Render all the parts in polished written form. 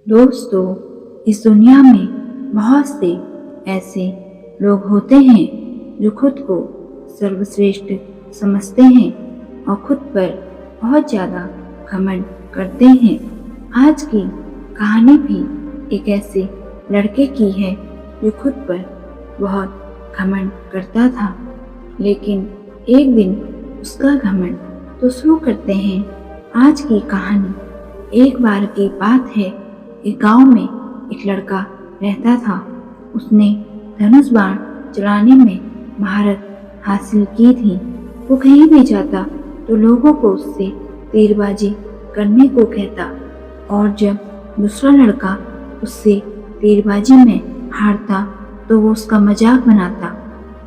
दोस्तों, इस दुनिया में बहुत से ऐसे लोग होते हैं जो खुद को सर्वश्रेष्ठ समझते हैं और खुद पर बहुत ज़्यादा घमंड करते हैं। आज की कहानी भी एक ऐसे लड़के की है जो खुद पर बहुत घमंड करता था, लेकिन एक दिन उसका घमंड तो शुरू करते हैं। आज की कहानी एक बार की बात है। एक गांव में एक लड़का रहता था। उसने धनुष बाण चलाने में महारत हासिल की थी। वो कहीं भी जाता तो लोगों को उससे तीरबाजी करने को कहता, और जब दूसरा लड़का उससे तीरबाजी में हारता तो वो उसका मजाक बनाता।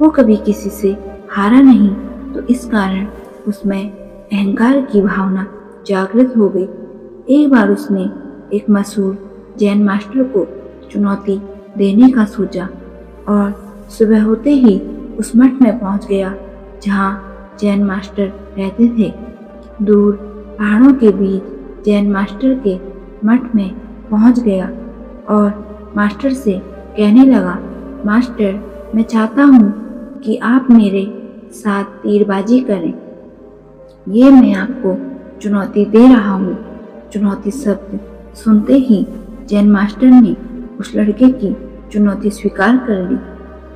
वो कभी किसी से हारा नहीं, तो इस कारण उसमें अहंकार की भावना जागृत हो गई। एक बार उसने एक मशहूर जैन मास्टर को चुनौती देने का सोचा और सुबह होते ही उस मठ में पहुंच गया जहां जैन मास्टर रहते थे। दूर पहाड़ों के बीच जैन मास्टर के मठ में पहुंच गया और मास्टर से कहने लगा, मास्टर, मैं चाहता हूँ कि आप मेरे साथ तीरबाजी करें। ये मैं आपको चुनौती दे रहा हूँ। चुनौती शब्द सुनते ही जैन मास्टर ने उस लड़के की चुनौती स्वीकार कर ली।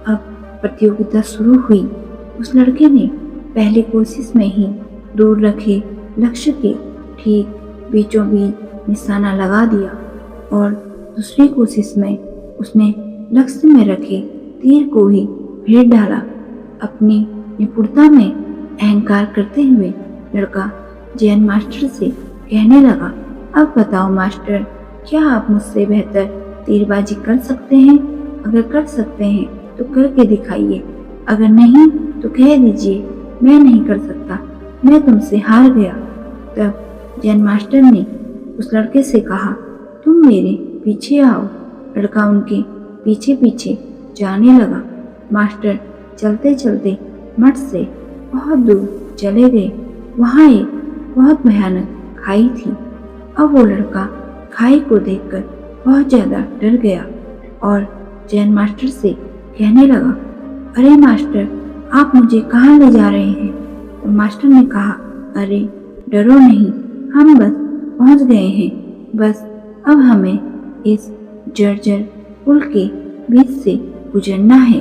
अब प्रतियोगिता शुरू हुई। उस लड़के ने पहली कोशिश में ही दूर रखे लक्ष्य के ठीक बीचों बीच निशाना लगा दिया और दूसरी कोशिश में उसने लक्ष्य में रखे तीर को ही भेद डाला। अपनी निपुणता में अहंकार करते हुए लड़का जैन मास्टर से कहने लगा, अब बताओ मास्टर, क्या आप मुझसे बेहतर तीरबाजी कर सकते हैं? अगर कर सकते हैं तो करके दिखाइए, अगर नहीं तो कह दीजिए मैं नहीं कर सकता, मैं तुमसे हार गया। तब जैन मास्टर ने उस लड़के से कहा, तुम मेरे पीछे आओ। लड़का उनके पीछे पीछे जाने लगा। मास्टर चलते चलते मठ से बहुत दूर चले गए। वहाँ एक बहुत भयानक खाई थी। अब वो लड़का खाई को देखकर बहुत ज़्यादा डर गया और जैन मास्टर से कहने लगा, अरे मास्टर, आप मुझे कहाँ ले जा रहे हैं? तो मास्टर ने कहा, अरे डरो नहीं, हम बस पहुँच गए हैं। बस अब हमें इस जर्जर पुल के बीच से गुजरना है।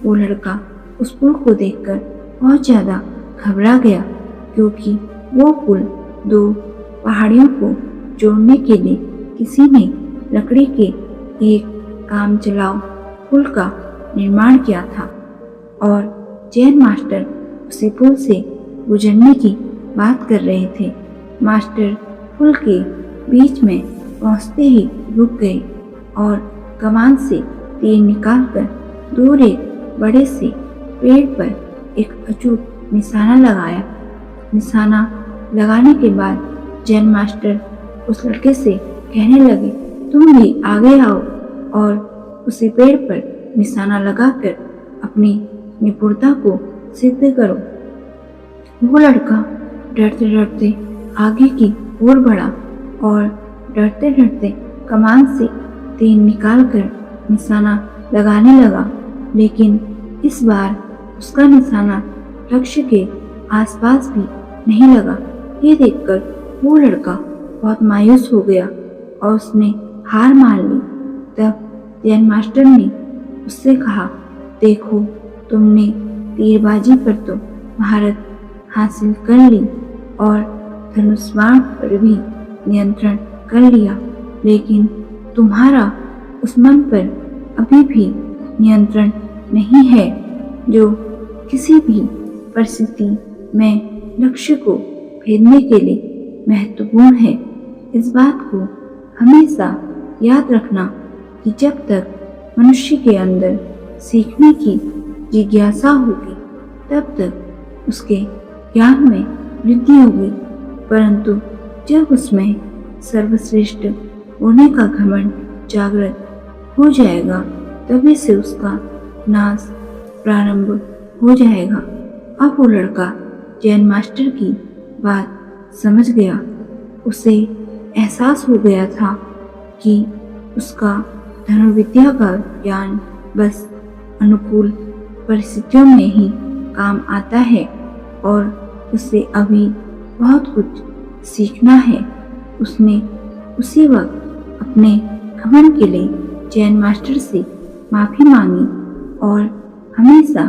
वो लड़का उस पुल को देखकर बहुत ज़्यादा घबरा गया, क्योंकि वो पुल दो पहाड़ियों को जोड़ने के लिए किसी ने लकड़ी के एक काम चलाओ पुल का निर्माण किया था और जैन मास्टर उसी पुल से गुजरने की बात कर रहे थे। मास्टर पुल के बीच में पहुंचते ही रुक गए और कमान से तीर निकालकर दूर एक बड़े से पेड़ पर एक अचूक निशाना लगाया। निशाना लगाने के बाद जैन मास्टर उस लड़के से कहने लगे, तुम भी आगे आओ और उसी पेड़ पर निशाना लगाकर अपनी निपुणता को सिद्ध करो। वो लड़का डरते डरते आगे की ओर बढ़ा और डरते डरते कमान से तीर निकालकर निशाना लगाने लगा, लेकिन इस बार उसका निशाना लक्ष्य के आसपास भी नहीं लगा। ये देखकर वो लड़का बहुत मायूस हो गया और उसने हार मान ली। तब जैन मास्टर ने उससे कहा, देखो, तुमने तीरबाजी पर तो महारत हासिल कर ली और धनुष बाण पर भी नियंत्रण कर लिया, लेकिन तुम्हारा उस मन पर अभी भी नियंत्रण नहीं है जो किसी भी परिस्थिति में लक्ष्य को भेदने के लिए महत्वपूर्ण है। इस बात को हमेशा याद रखना कि जब तक मनुष्य के अंदर सीखने की जिज्ञासा होगी तब तक उसके ज्ञान में वृद्धि होगी, परंतु जब उसमें सर्वश्रेष्ठ होने का घमंड जागृत हो जाएगा तभी से उसका नाश प्रारंभ हो जाएगा। अब वो लड़का जैन मास्टर की बात समझ गया। उसे एहसास हो गया था कि उसका धनुर्विद्या का ज्ञान बस अनुकूल परिस्थितियों में ही काम आता है और उसे अभी बहुत कुछ सीखना है। उसने उसी वक्त अपने घमंड के लिए जैन मास्टर से माफी मांगी और हमेशा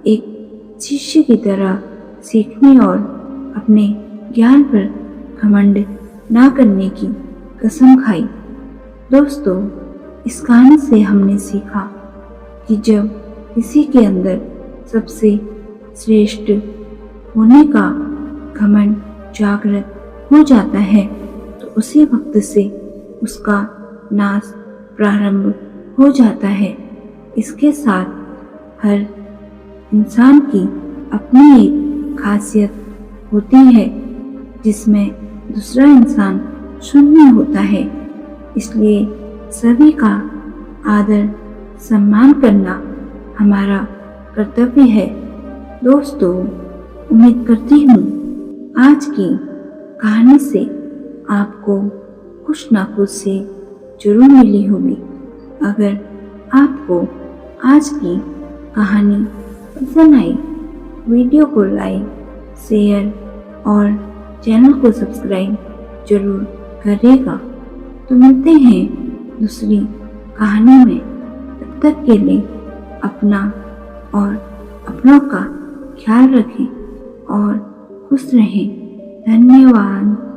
एक शिष्य की तरह सीखने और अपने ज्ञान पर घमंड ना करने की कसम खाई। दोस्तों, इस कहानी से हमने सीखा कि जब किसी के अंदर सबसे श्रेष्ठ होने का घमंड जागृत हो जाता है तो उसी वक्त से उसका नाश प्रारंभ हो जाता है। इसके साथ हर इंसान की अपनी एक खासियत होती है जिसमें दूसरा इंसान शून्य होता है। इसलिए सभी का आदर सम्मान करना हमारा कर्तव्य है। दोस्तों, उम्मीद करती हूँ आज की कहानी से आपको कुछ ना कुछ से जरूर मिली होगी। अगर आपको आज की कहानी पसंद आई, वीडियो को लाइक, शेयर और चैनल को सब्सक्राइब जरूर करिएगा। तो मिलते हैं दूसरी कहानी में। तब तक के लिए अपना और अपनों का ख्याल रखें और खुश रहें। धन्यवाद।